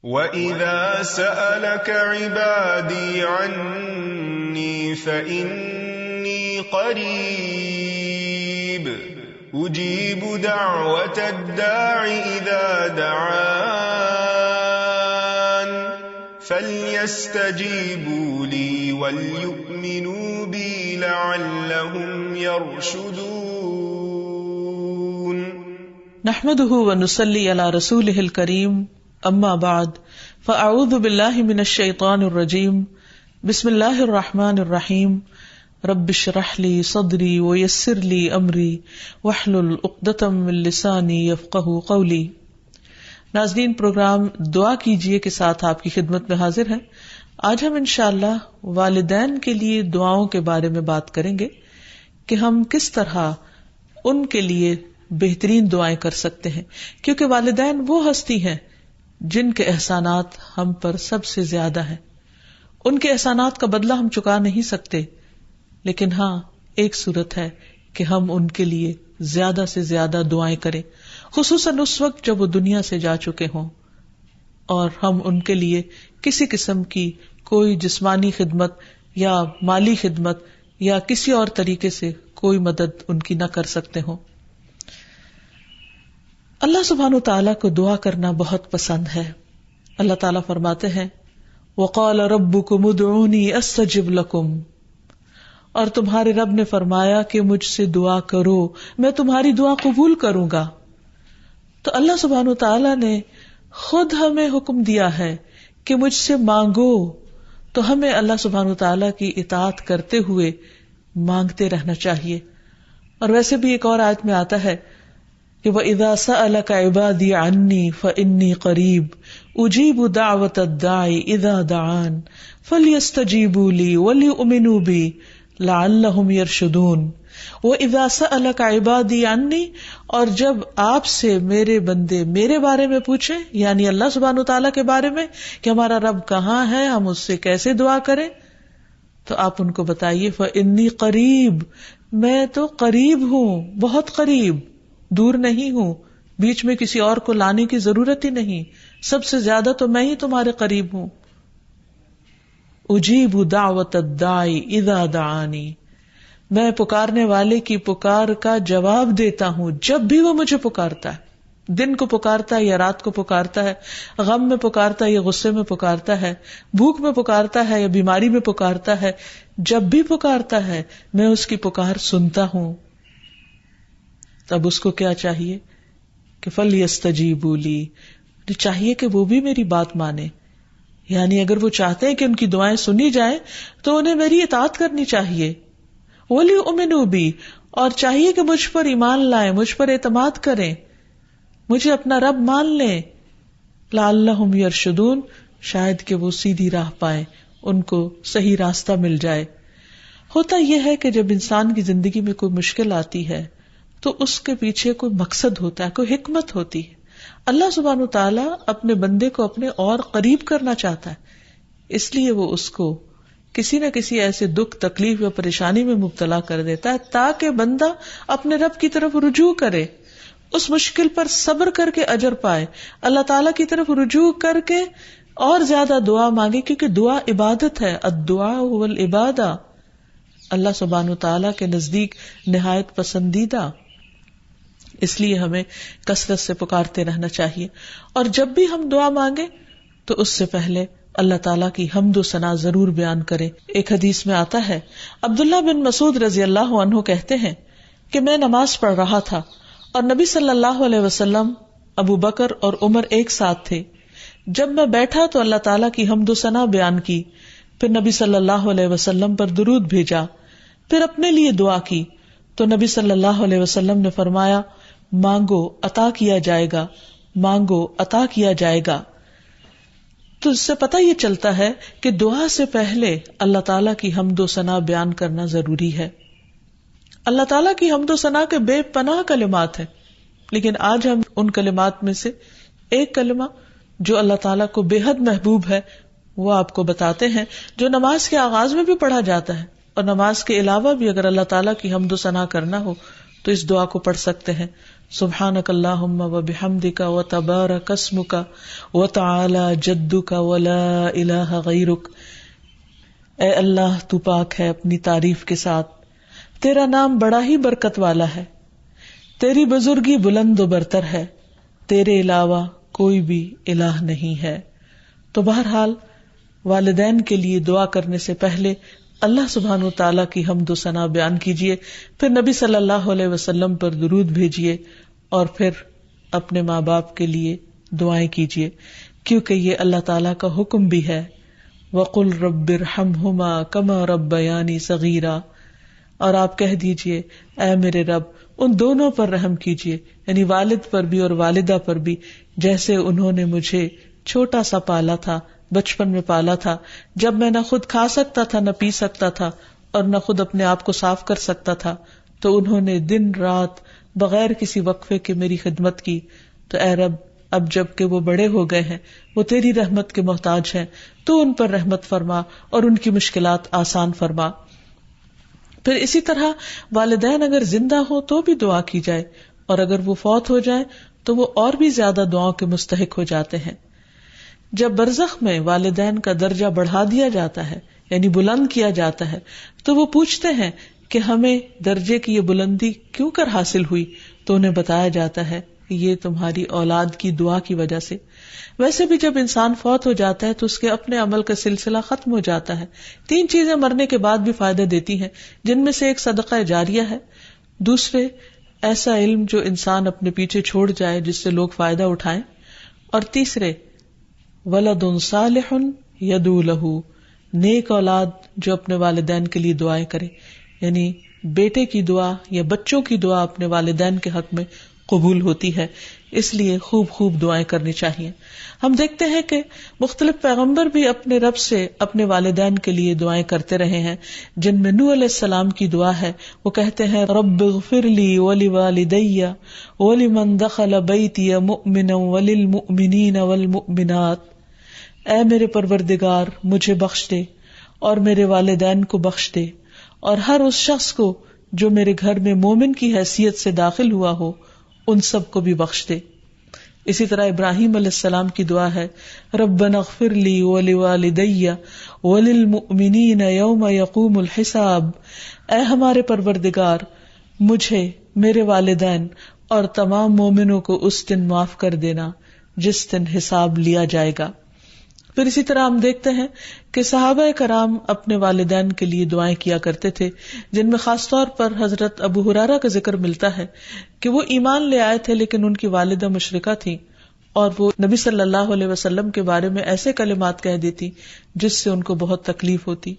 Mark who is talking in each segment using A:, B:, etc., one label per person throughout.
A: وَإِذَا سَأَلَكَ عِبَادِي عَنِّي فَإِنِّي قَرِيبٌ أُجِيبُ دَعْوَةَ الدَّاعِ إِذَا دَعَانِ فَلْيَسْتَجِيبُوا لِي وَلْيُؤْمِنُوا بِي لَعَلَّهُمْ يَرْشُدُونَ
B: نحمده ونصلي على رسوله الكريم اما بعد فاعوذ باللہ من الشیطان الرجیم بسم اللہ الرحمن الرحیم رب اشرح لی صدری ویسر لی امری واحلل عقدۃ من لسانی یفقہوا قولی۔ ناظرین، پروگرام دعا کیجئے کے ساتھ آپ کی خدمت میں حاضر ہیں۔ آج ہم انشاءاللہ والدین کے لیے دعاؤں کے بارے میں بات کریں گے کہ ہم کس طرح ان کے لیے بہترین دعائیں کر سکتے ہیں، کیونکہ والدین وہ ہستی ہیں جن کے احسانات ہم پر سب سے زیادہ ہیں۔ ان کے احسانات کا بدلہ ہم چکا نہیں سکتے، لیکن ہاں ایک صورت ہے کہ ہم ان کے لیے زیادہ سے زیادہ دعائیں کریں، خصوصاً اس وقت جب وہ دنیا سے جا چکے ہوں اور ہم ان کے لیے کسی قسم کی کوئی جسمانی خدمت یا مالی خدمت یا کسی اور طریقے سے کوئی مدد ان کی نہ کر سکتے ہوں۔ اللہ سبحانہ وتعالیٰ کو دعا کرنا بہت پسند ہے۔ اللہ تعالیٰ فرماتے ہیں وَقَالَ رَبُّكُمُ ادْعُونِي أَسْتَجِبْ لَكُمْ، اور تمہارے رب نے فرمایا کہ مجھ سے دعا کرو، میں تمہاری دعا قبول کروں گا۔ تو اللہ سبحانہ وتعالیٰ نے خود ہمیں حکم دیا ہے کہ مجھ سے مانگو، تو ہمیں اللہ سبحانہ وتعالیٰ کی اطاعت کرتے ہوئے مانگتے رہنا چاہیے۔ اور ویسے بھی ایک اور آیت میں آتا ہے کہ وَإِذَا سَأَلَكَ عِبَادِي عَنِّي فَإِنِّي قَرِيبٌ أُجِيبُ دَعْوَةَ الدَّاعِ إِذَا دَعَانِ فَلْيَسْتَجِيبُوا لِي وَلْيُؤْمِنُوا بِي لَعَلَّهُمْ يَرْشُدُونَ۔ وَإِذَا سَأَلَكَ عِبَادِي عَنِّي، اور جب آپ سے میرے بندے میرے بارے میں پوچھیں، یعنی اللہ سبحانہ وتعالیٰ کے بارے میں کہ ہمارا رب کہاں ہے، ہم اس سے کیسے دعا کریں، تو آپ ان کو بتائیے فَإِنِّي قَرِيبٌ، میں تو قریب ہوں، بہت قریب، دور نہیں ہوں، بیچ میں کسی اور کو لانے کی ضرورت ہی نہیں، سب سے زیادہ تو میں ہی تمہارے قریب ہوں۔ اجیب دعوت الداعی اذا دعانی، میں پکارنے والے کی پکار کا جواب دیتا ہوں جب بھی وہ مجھے پکارتا ہے، دن کو پکارتا ہے یا رات کو پکارتا ہے، غم میں پکارتا ہے یا غصے میں پکارتا ہے، بھوک میں پکارتا ہے یا بیماری میں پکارتا ہے، جب بھی پکارتا ہے میں اس کی پکار سنتا ہوں۔ تب اس کو کیا چاہیے کہ فَلْيَسْتَجِيبُوا لِي، چاہیے کہ وہ بھی میری بات مانے، یعنی اگر وہ چاہتے ہیں کہ ان کی دعائیں سنی جائیں تو انہیں میری اطاعت کرنی چاہیے۔ وَلْيُؤْمِنُوا بِي، اور چاہیے کہ مجھ پر ایمان لائیں، مجھ پر اعتماد کریں، مجھے اپنا رب مان لیں۔ لَعَلَّهُمْ يَرْشُدُونَ، شاید کہ وہ سیدھی راہ پائیں، ان کو صحیح راستہ مل جائے۔ ہوتا یہ ہے کہ جب انسان کی زندگی میں کوئی مشکل آتی ہے تو اس کے پیچھے کوئی مقصد ہوتا ہے، کوئی حکمت ہوتی ہے۔ اللہ سبحانہ وتعالیٰ اپنے بندے کو اپنے اور قریب کرنا چاہتا ہے، اس لیے وہ اس کو کسی نہ کسی ایسے دکھ، تکلیف یا پریشانی میں مبتلا کر دیتا ہے تاکہ بندہ اپنے رب کی طرف رجوع کرے، اس مشکل پر صبر کر کے اجر پائے، اللہ تعالیٰ کی طرف رجوع کر کے اور زیادہ دعا مانگے، کیونکہ دعا عبادت ہے، الدعاء هو العبادہ، اللہ سبحانہ وتعالیٰ کے نزدیک نہایت پسندیدہ۔ اس لیے ہمیں کثرت سے پکارتے رہنا چاہیے، اور جب بھی ہم دعا مانگیں تو اس سے پہلے اللہ تعالیٰ کی حمد و ثنا ضرور بیان کریں۔ ایک حدیث میں آتا ہے، عبداللہ بن مسعود رضی اللہ عنہ کہتے ہیں کہ میں نماز پڑھ رہا تھا اور نبی صلی اللہ علیہ وسلم، ابو بکر اور عمر ایک ساتھ تھے۔ جب میں بیٹھا تو اللہ تعالیٰ کی حمد و ثنا بیان کی، پھر نبی صلی اللہ علیہ وسلم پر درود بھیجا، پھر اپنے لیے دعا کی، تو نبی صلی اللہ علیہ وسلم نے فرمایا مانگو عطا کیا جائے گا، مانگو عطا کیا جائے گا۔ تو اس سے پتہ یہ چلتا ہے کہ دعا سے پہلے اللہ تعالیٰ کی حمد و ثنا بیان کرنا ضروری ہے۔ اللہ تعالیٰ کی حمد و ثنا کے بے پناہ کلمات ہیں، لیکن آج ہم ان کلمات میں سے ایک کلمہ جو اللہ تعالیٰ کو بے حد محبوب ہے وہ آپ کو بتاتے ہیں، جو نماز کے آغاز میں بھی پڑھا جاتا ہے، اور نماز کے علاوہ بھی اگر اللہ تعالیٰ کی حمد و ثنا کرنا ہو تو تو اس دعا کو پڑھ سکتے ہیں، سبحانک اللہم و بحمدک و تبارک اسمک و تعالی جدک و لا الہ غیرک۔ اے اللہ تو پاک ہے اپنی تعریف کے ساتھ، تیرا نام بڑا ہی برکت والا ہے، تیری بزرگی بلند و برتر ہے، تیرے علاوہ کوئی بھی الہ نہیں ہے۔ تو بہرحال والدین کے لیے دعا کرنے سے پہلے اللہ سبحانہ و تعالیٰ کی حمد و ثنا بیان کیجئے، پھر نبی صلی اللہ علیہ وسلم پر درود بھیجئے، اور پھر اپنے ماں باپ کے لیے دعائیں کیجئے، کیونکہ یہ اللہ تعالیٰ کا حکم بھی ہے، وَقُلْ رَبِّ ارْحَمْهُمَا كَمَا رَبَّيَانِي صَغِيرًا، اور آپ کہہ دیجئے اے میرے رب ان دونوں پر رحم کیجئے، یعنی والد پر بھی اور والدہ پر بھی، جیسے انہوں نے مجھے چھوٹا سا پالا تھا، بچپن میں پالا تھا، جب میں نہ خود کھا سکتا تھا نہ پی سکتا تھا اور نہ خود اپنے آپ کو صاف کر سکتا تھا، تو انہوں نے دن رات بغیر کسی وقفے کے میری خدمت کی۔ تو اے رب اب جب کہ وہ بڑے ہو گئے ہیں، وہ تیری رحمت کے محتاج ہیں، تو ان پر رحمت فرما اور ان کی مشکلات آسان فرما۔ پھر اسی طرح والدین اگر زندہ ہو تو بھی دعا کی جائے، اور اگر وہ فوت ہو جائے تو وہ اور بھی زیادہ دعاؤں کے مستحق ہو جاتے ہیں۔ جب برزخ میں والدین کا درجہ بڑھا دیا جاتا ہے، یعنی بلند کیا جاتا ہے، تو وہ پوچھتے ہیں کہ ہمیں درجے کی یہ بلندی کیوں کر حاصل ہوئی؟ تو انہیں بتایا جاتا ہے کہ یہ تمہاری اولاد کی دعا کی وجہ سے۔ ویسے بھی جب انسان فوت ہو جاتا ہے تو اس کے اپنے عمل کا سلسلہ ختم ہو جاتا ہے۔ 3 چیزیں مرنے کے بعد بھی فائدہ دیتی ہیں، جن میں سے ایک صدقہ جاریہ ہے، دوسرے ایسا علم جو انسان اپنے پیچھے چھوڑ جائے جس سے لوگ فائدہ اٹھائیں، اور تیسرے ولد صالح یدعو لہ، نیک اولاد جو اپنے والدین کے لیے دعائیں کرے، یعنی بیٹے کی دعا یا بچوں کی دعا اپنے والدین کے حق میں قبول ہوتی ہے، اس لیے خوب خوب دعائیں کرنی چاہیے۔ ہم دیکھتے ہیں کہ مختلف پیغمبر بھی اپنے رب سے اپنے والدین کے لیے دعائیں کرتے رہے ہیں، جن میں نوح علیہ السلام کی دعا ہے، وہ کہتے ہیں رب اغفر لی ولوالدی ولمن دخل بیتی مؤمنا وللمؤمنین والمؤمنات، اے میرے پروردگار مجھے بخش دے اور میرے والدین کو بخش دے، اور ہر اس شخص کو جو میرے گھر میں مومن کی حیثیت سے داخل ہوا ہو ان سب کو بھی بخش دے۔ اسی طرح ابراہیم علیہ السلام کی دعا ہے ربنا اغفر لی ولوالدی وللمؤمنین یوم یقوم الحساب، اے ہمارے پروردگار مجھے، میرے والدین اور تمام مومنوں کو اس دن معاف کر دینا جس دن حساب لیا جائے گا۔ پھر اسی طرح ہم دیکھتے ہیں کہ صحابہ کرام اپنے والدین کے لیے دعائیں کیا کرتے تھے، جن میں خاص طور پر حضرت ابو ہریرہ کا ذکر ملتا ہے کہ وہ ایمان لے آئے تھے لیکن ان کی والدہ مشرکہ تھیں، اور وہ نبی صلی اللہ علیہ وسلم کے بارے میں ایسے کلمات کہہ دیتی جس سے ان کو بہت تکلیف ہوتی۔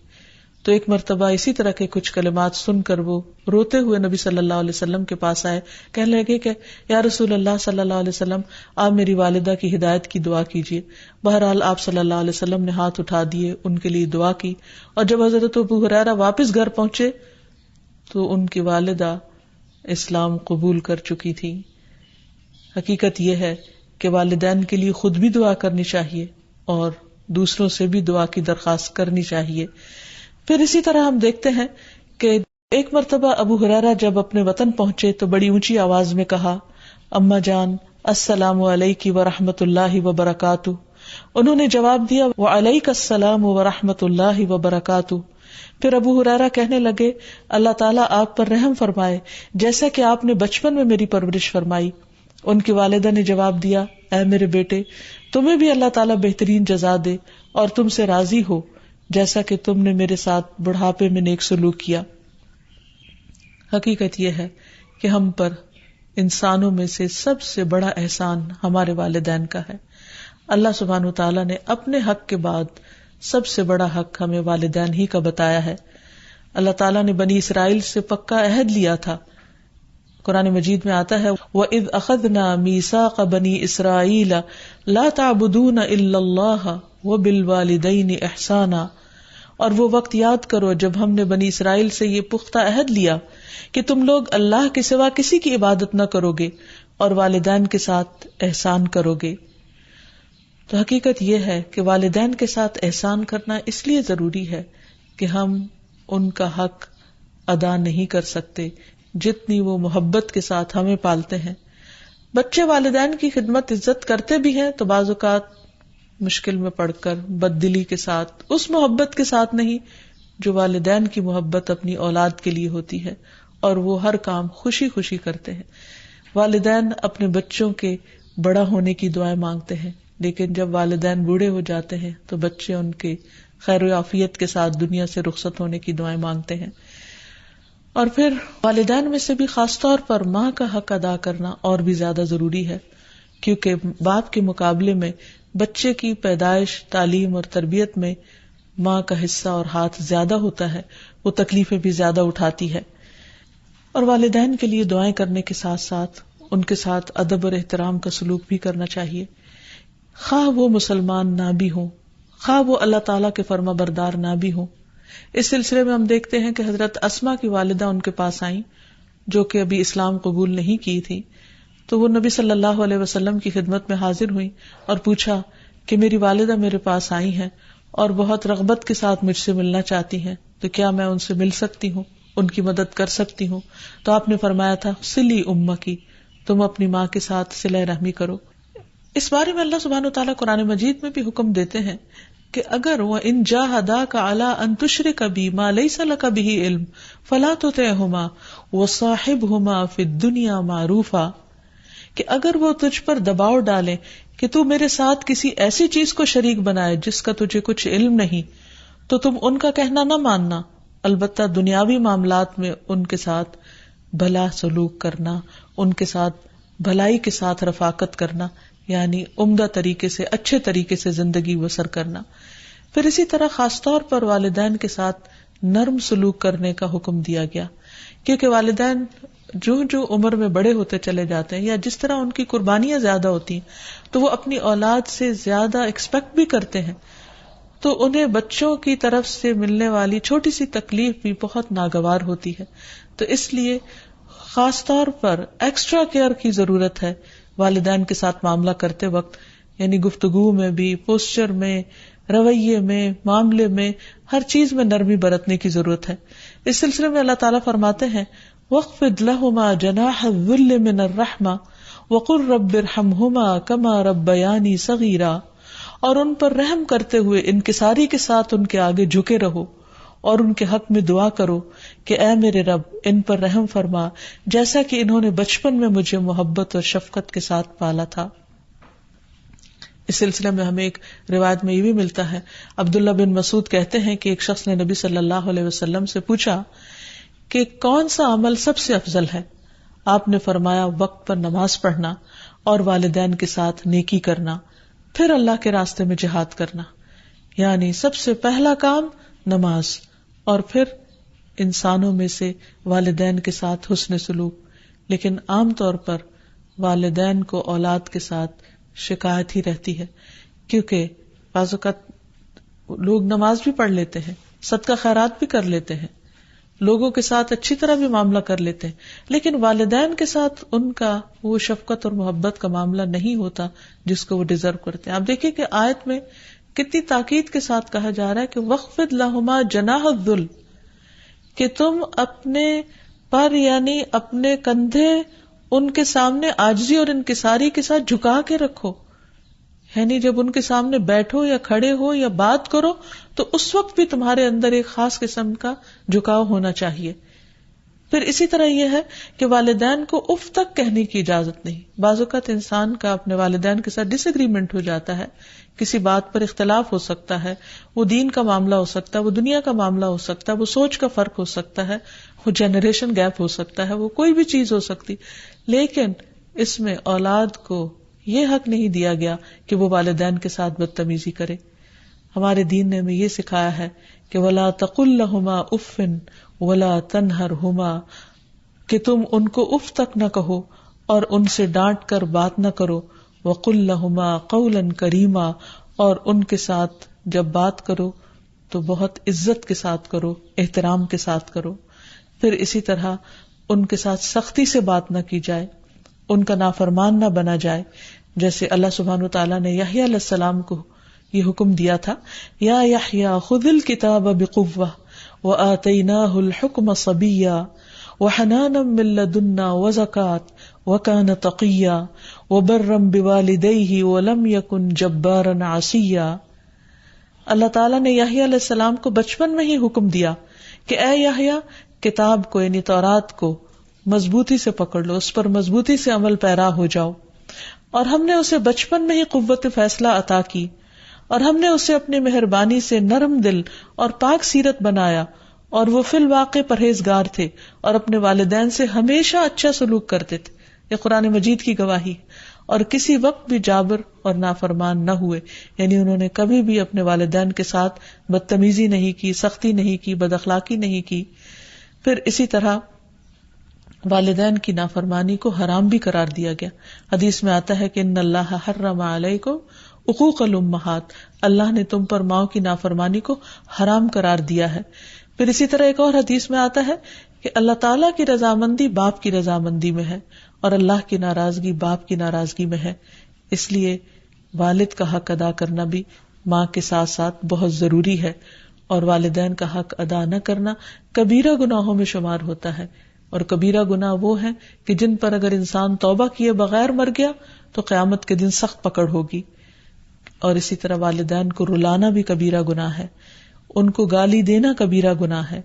B: تو ایک مرتبہ اسی طرح کے کچھ کلمات سن کر وہ روتے ہوئے نبی صلی اللہ علیہ وسلم کے پاس آئے، کہنے لگے کہ یا رسول اللہ صلی اللہ علیہ وسلم آپ میری والدہ کی ہدایت کی دعا کیجیے۔ بہرحال آپ صلی اللہ علیہ وسلم نے ہاتھ اٹھا دیے، ان کے لیے دعا کی، اور جب حضرت ابو ہریرہ واپس گھر پہنچے تو ان کی والدہ اسلام قبول کر چکی تھی۔ حقیقت یہ ہے کہ والدین کے لیے خود بھی دعا کرنی چاہیے اور دوسروں سے بھی دعا کی درخواست کرنی چاہیے۔ پھر اسی طرح ہم دیکھتے ہیں کہ ایک مرتبہ ابو ہریرہ جب اپنے وطن پہنچے تو بڑی اونچی آواز میں کہا اما جان السلام علیک ورحمۃ اللہ وبرکاتہ۔ انہوں نے جواب دیا وعلیک السلام ورحمۃ اللہ وبرکاتہ۔ پھر ابو ہریرہ کہنے لگے اللہ تعالیٰ آپ پر رحم فرمائے جیسا کہ آپ نے بچپن میں میری پرورش فرمائی۔ ان کی والدہ نے جواب دیا اے میرے بیٹے تمہیں بھی اللہ تعالیٰ بہترین جزا دے اور تم سے راضی ہو جیسا کہ تم نے میرے ساتھ بڑھاپے میں نیک سلوک کیا۔ حقیقت یہ ہے کہ ہم پر انسانوں میں سے سب سے بڑا احسان ہمارے والدین کا ہے۔ اللہ سبحانہ وتعالیٰ نے اپنے حق کے بعد سب سے بڑا حق ہمیں والدین ہی کا بتایا ہے۔ اللہ تعالیٰ نے بنی اسرائیل سے پکا عہد لیا تھا۔ قرآن مجید میں آتا ہے وَإِذْ أَخَذْنَا مِيثَاقَ بَنِي إِسْرَائِيلَ لَا تَعْبُدُونَ إِلَّا اللَّهَ وَبِالْوَالِدَيْنِ إِحْسَانًا، اور وہ وقت یاد کرو جب ہم نے بنی اسرائیل سے یہ پختہ عہد لیا کہ تم لوگ اللہ کے سوا کسی کی عبادت نہ کرو گے اور والدین کے ساتھ احسان کرو گے۔ تو حقیقت یہ ہے کہ والدین کے ساتھ احسان کرنا اس لیے ضروری ہے کہ ہم ان کا حق ادا نہیں کر سکتے، جتنی وہ محبت کے ساتھ ہمیں پالتے ہیں. بچے والدین کی خدمت عزت کرتے بھی ہیں تو بعض اوقات مشکل میں پڑ کر بد دلی کے ساتھ، اس محبت کے ساتھ نہیں جو والدین کی محبت اپنی اولاد کے لیے ہوتی ہے، اور وہ ہر کام خوشی خوشی کرتے ہیں. والدین اپنے بچوں کے بڑا ہونے کی دعائیں مانگتے ہیں، لیکن جب والدین بوڑھے ہو جاتے ہیں تو بچے ان کے خیر و عافیت کے ساتھ دنیا سے رخصت ہونے کی دعائیں مانگتے ہیں. اور پھر والدین میں سے بھی خاص طور پر ماں کا حق ادا کرنا اور بھی زیادہ ضروری ہے، کیونکہ باپ کے مقابلے میں بچے کی پیدائش، تعلیم اور تربیت میں ماں کا حصہ اور ہاتھ زیادہ ہوتا ہے، وہ تکلیفیں بھی زیادہ اٹھاتی ہے. اور والدین کے لیے دعائیں کرنے کے ساتھ ساتھ ان کے ساتھ ادب اور احترام کا سلوک بھی کرنا چاہیے، خواہ وہ مسلمان نہ بھی ہوں، خواہ وہ اللہ تعالیٰ کے فرما بردار نہ بھی ہوں. اس سلسلے میں ہم دیکھتے ہیں کہ حضرت اسما کی والدہ ان کے پاس آئیں جو کہ ابھی اسلام قبول نہیں کی تھی، تو وہ نبی صلی اللہ علیہ وسلم کی خدمت میں حاضر ہوئی اور پوچھا کہ میری والدہ میرے پاس آئی ہیں اور بہت رغبت کے ساتھ مجھ سے ملنا چاہتی ہیں، تو کیا میں ان سے مل سکتی ہوں، ان کی مدد کر سکتی ہوں؟ تو آپ نے فرمایا تھا صلی امکی، تم اپنی ماں کے ساتھ صلہ رحمی کرو. اس بارے میں اللہ سبحانہ وتعالیٰ قرآن مجید میں بھی حکم دیتے ہیں کہ اگر وَإِن جَاهَدَاكَ عَلَىٰ أَن تُشْرِكَ بِي مَا لَيْسَ لَكَ بِهِ عِلْمٌ فَلَا تُطِعْهُمَا وَصَاحِبْهُمَا فِي الدُّنْيَا مَعْرُوفًا، کہ اگر وہ تجھ پر دباؤ ڈالیں کہ تو میرے ساتھ کسی ایسی چیز کو شریک بنائے جس کا تجھے کچھ علم نہیں، تو تم ان کا کہنا نہ ماننا، البتہ دنیاوی معاملات میں ان کے ساتھ بھلا سلوک کرنا، ان کے ساتھ بھلائی کے ساتھ رفاقت کرنا، یعنی عمدہ طریقے سے، اچھے طریقے سے زندگی بسر کرنا. پھر اسی طرح خاص طور پر والدین کے ساتھ نرم سلوک کرنے کا حکم دیا گیا، کیونکہ والدین جو عمر میں بڑے ہوتے چلے جاتے ہیں یا جس طرح ان کی قربانیاں زیادہ ہوتی ہیں تو وہ اپنی اولاد سے زیادہ ایکسپیکٹ بھی کرتے ہیں، تو انہیں بچوں کی طرف سے ملنے والی چھوٹی سی تکلیف بھی بہت ناگوار ہوتی ہے. تو اس لیے خاص طور پر ایکسٹرا کیئر کی ضرورت ہے والدین کے ساتھ معاملہ کرتے وقت، یعنی گفتگو میں بھی، پوسچر میں، رویے میں، معاملے میں، ہر چیز میں نرمی برتنے کی ضرورت ہے. اس سلسلے میں اللہ تعالیٰ فرماتے ہیں وَاخْفِضْ لَهُمَا جَنَاحَ الذُّلِّ مِنَ الرَّحْمَةِ وَقُلْ رَبِّ ارْحَمْهُمَا كَمَا رَبَّيَانِي صَغِيرًا، اور ان پر رحم کرتے ہوئے انکساری کے ساتھ ان کے آگے جھکے رہو اور ان کے حق میں دعا کرو کہ اے میرے رب ان پر رحم فرما جیسا کہ انہوں نے بچپن میں مجھے محبت اور شفقت کے ساتھ پالا تھا. اس سلسلے میں ہمیں ایک روایت میں یہ بھی ملتا ہے، عبداللہ بن مسعود کہتے ہیں کہ ایک شخص نے نبی صلی اللہ علیہ وسلم سے پوچھا کہ کون سا عمل سب سے افضل ہے؟ آپ نے فرمایا وقت پر نماز پڑھنا اور والدین کے ساتھ نیکی کرنا، پھر اللہ کے راستے میں جہاد کرنا. یعنی سب سے پہلا کام نماز، اور پھر انسانوں میں سے والدین کے ساتھ حسن سلوک. لیکن عام طور پر والدین کو اولاد کے ساتھ شکایت ہی رہتی ہے، کیونکہ بعض اوقات لوگ نماز بھی پڑھ لیتے ہیں، صدقہ خیرات بھی کر لیتے ہیں، لوگوں کے ساتھ اچھی طرح بھی معاملہ کر لیتے ہیں، لیکن والدین کے ساتھ ان کا وہ شفقت اور محبت کا معاملہ نہیں ہوتا جس کو وہ ڈیزرو کرتے ہیں. آپ دیکھیں کہ آیت میں کتنی تاکید کے ساتھ کہا جا رہا ہے کہ وَاخْفِضْ لَهُمَا جَنَاحَ الذُّلِّ، کہ تم اپنے پر یعنی اپنے کندھے ان کے سامنے عاجزی اور انکساری کے ساتھ جھکا کے رکھو. یعنی جب ان کے سامنے بیٹھو یا کھڑے ہو یا بات کرو تو اس وقت بھی تمہارے اندر ایک خاص قسم کا جھکاؤ ہونا چاہیے. پھر اسی طرح یہ ہے کہ والدین کو اف تک کہنے کی اجازت نہیں. بعض اوقات انسان کا اپنے والدین کے ساتھ ڈس ایگریمنٹ ہو جاتا ہے، کسی بات پر اختلاف ہو سکتا ہے، وہ دین کا معاملہ ہو سکتا ہے، وہ دنیا کا معاملہ ہو سکتا ہے، وہ سوچ کا فرق ہو سکتا ہے، وہ جنریشن گیپ ہو سکتا ہے، وہ کوئی بھی چیز ہو سکتی، لیکن اس میں اولاد کو یہ حق نہیں دیا گیا کہ وہ والدین کے ساتھ بدتمیزی کرے. ہمارے دین نے ہمیں یہ سکھایا ہے کہ وَلَا تَقُلْ لَهُمَا أُفٍّ وَلَا تَنْهَرْهُمَا، کہ تم ان کو اف تک نہ کہو اور ان سے ڈانٹ کر بات نہ کرو. وَقُلْ لَهُمَا قَوْلًا كَرِيمًا، اور ان کے ساتھ جب بات کرو تو بہت عزت کے ساتھ کرو، احترام کے ساتھ کرو. پھر اسی طرح ان کے ساتھ سختی سے بات نہ کی جائے، ان کا نافرمان نہ بنا جائے، جیسے اللہ سبحانہ وتعالیٰ نے یحییٰ علیہ السلام کو یہ حکم دیا تھا، یا یحییٰ خذ الکتاب بقوۃ وآتیناہ الحکم صبیا وحنانا من لدنا وزكاة وكان تقيا وبرا بوالديه ولم يكن جبارا عصيا. اللہ تعالیٰ نے یحییٰ علیہ السلام کو بچپن میں ہی حکم دیا کہ اے یحییٰ کتاب کو یعنی تورات کو مضبوطی سے پکڑ لو، اس پر مضبوطی سے عمل پیرا ہو جاؤ. اور ہم نے اسے بچپن میں ہی قوت فیصلہ عطا کی، اور ہم نے اسے اپنی مہربانی سے نرم دل اور پاک سیرت بنایا، اور وہ فی الواقع پرہیزگار تھے اور اپنے والدین سے ہمیشہ اچھا سلوک کرتے تھے. یہ قرآن مجید کی گواہی. اور کسی وقت بھی جابر اور نافرمان نہ ہوئے، یعنی انہوں نے کبھی بھی اپنے والدین کے ساتھ بدتمیزی نہیں کی، سختی نہیں کی، بد اخلاقی نہیں کی. پھر اسی طرح والدین کی نافرمانی کو حرام بھی قرار دیا گیا. حدیث میں آتا ہے کہ ان اللہ حرم علیکم عقوق الامہات، اللہ نے تم پر ماؤں کی نافرمانی کو حرام قرار دیا ہے. پھر اسی طرح ایک اور حدیث میں آتا ہے کہ اللہ تعالیٰ کی رضامندی باپ کی رضامندی میں ہے اور اللہ کی ناراضگی باپ کی ناراضگی میں ہے. اس لیے والد کا حق ادا کرنا بھی ماں کے ساتھ ساتھ بہت ضروری ہے، اور والدین کا حق ادا نہ کرنا کبیرہ گناہوں میں شمار ہوتا ہے. اور کبیرہ گناہ وہ ہیں کہ جن پر اگر انسان توبہ کیے بغیر مر گیا تو قیامت کے دن سخت پکڑ ہوگی. اور اسی طرح والدین کو رلانا بھی کبیرہ گناہ ہے، ان کو گالی دینا کبیرہ گناہ ہے.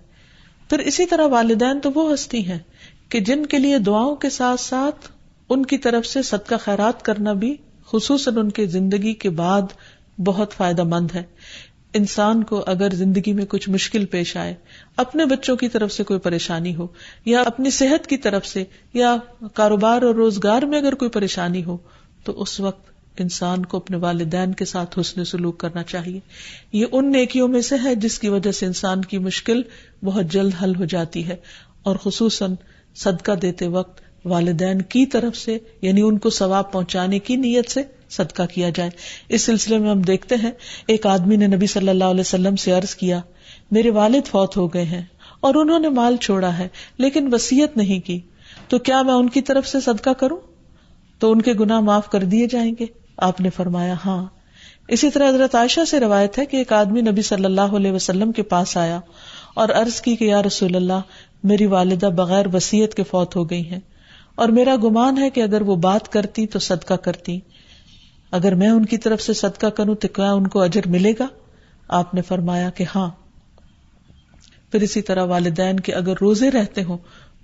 B: پھر اسی طرح والدین تو وہ ہستی ہیں کہ جن کے لیے دعاؤں کے ساتھ ساتھ ان کی طرف سے صدقہ خیرات کرنا بھی خصوصاً ان کے زندگی کے بعد بہت فائدہ مند ہے. انسان کو اگر زندگی میں کچھ مشکل پیش آئے، اپنے بچوں کی طرف سے کوئی پریشانی ہو، یا اپنی صحت کی طرف سے، یا کاروبار اور روزگار میں اگر کوئی پریشانی ہو، تو اس وقت انسان کو اپنے والدین کے ساتھ حسن سلوک کرنا چاہیے. یہ ان نیکیوں میں سے ہے جس کی وجہ سے انسان کی مشکل بہت جلد حل ہو جاتی ہے. اور خصوصاً صدقہ دیتے وقت والدین کی طرف سے یعنی ان کو ثواب پہنچانے کی نیت سے صدقہ کیا جائے. اس سلسلے میں ہم دیکھتے ہیں ایک آدمی نے نبی صلی اللہ علیہ وسلم سے عرض کیا، میرے والد فوت ہو گئے ہیں اور انہوں نے مال چھوڑا ہے لیکن وصیت نہیں کی، تو کیا میں ان کی طرف سے صدقہ کروں تو ان کے گناہ معاف کر دیے جائیں گے؟ آپ نے فرمایا ہاں. اسی طرح حضرت عائشہ سے روایت ہے کہ ایک آدمی نبی صلی اللہ علیہ وسلم کے پاس آیا اور عرض کی کہ یا رسول اللہ، میری والدہ بغیر وصیت کے فوت ہو گئی ہیں اور میرا گمان ہے کہ اگر وہ بات کرتی تو صدقہ کرتی، اگر میں ان کی طرف سے صدقہ کروں تو کیا ان کو اجر ملے گا؟ آپ نے فرمایا کہ ہاں. پھر اسی طرح والدین کے اگر روزے رہتے ہوں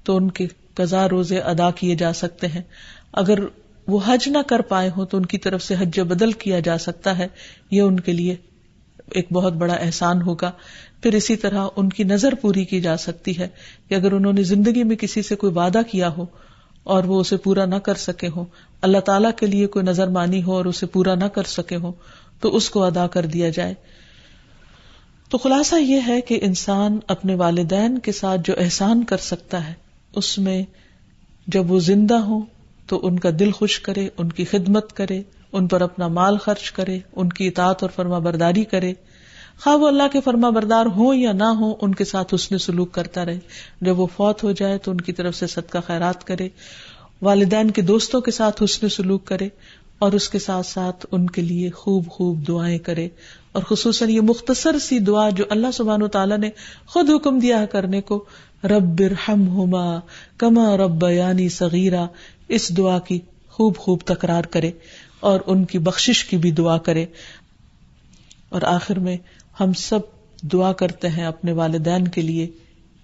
B: تو ان کے قضا روزے ادا کیے جا سکتے ہیں. اگر وہ حج نہ کر پائے ہوں تو ان کی طرف سے حج بدل کیا جا سکتا ہے، یہ ان کے لیے ایک بہت بڑا احسان ہوگا. پھر اسی طرح ان کی نظر پوری کی جا سکتی ہے کہ اگر انہوں نے زندگی میں کسی سے کوئی وعدہ کیا ہو اور وہ اسے پورا نہ کر سکے ہوں، اللہ تعالیٰ کے لیے کوئی نظر مانی ہو اور اسے پورا نہ کر سکے ہوں، تو اس کو ادا کر دیا جائے. تو خلاصہ یہ ہے کہ انسان اپنے والدین کے ساتھ جو احسان کر سکتا ہے اس میں جب وہ زندہ ہوں تو ان کا دل خوش کرے، ان کی خدمت کرے، ان پر اپنا مال خرچ کرے، ان کی اطاعت اور فرما برداری کرے، خواہ وہ اللہ کے فرما بردار ہوں یا نہ ہوں، ان کے ساتھ حسن سلوک کرتا رہے. جب وہ فوت ہو جائے تو ان کی طرف سے صدقہ خیرات کرے، والدین کے دوستوں کے ساتھ حسن سلوک کرے، اور اس کے ساتھ ساتھ ان کے لیے خوب خوب دعائیں کرے. اور خصوصاً یہ مختصر سی دعا جو اللہ سبحانہ وتعالیٰ نے خود حکم دیا ہے کرنے کو، رب ارحمہما کما ربیانی صغیرا، اس دعا کی خوب خوب تکرار کرے اور ان کی بخشش کی بھی دعا کرے. اور آخر میں ہم سب دعا کرتے ہیں اپنے والدین کے لیے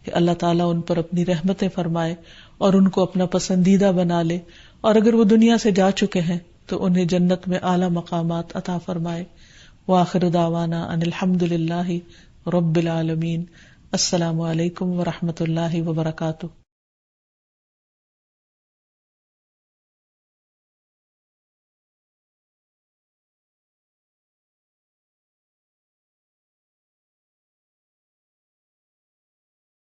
B: کہ اللہ تعالیٰ ان پر اپنی رحمتیں فرمائے اور ان کو اپنا پسندیدہ بنا لے، اور اگر وہ دنیا سے جا چکے ہیں تو انہیں جنت میں اعلیٰ مقامات عطا فرمائے. وآخر دعوانا ان الحمد للہ رب العالمین. السلام علیکم ورحمۃ اللہ وبرکاتہ.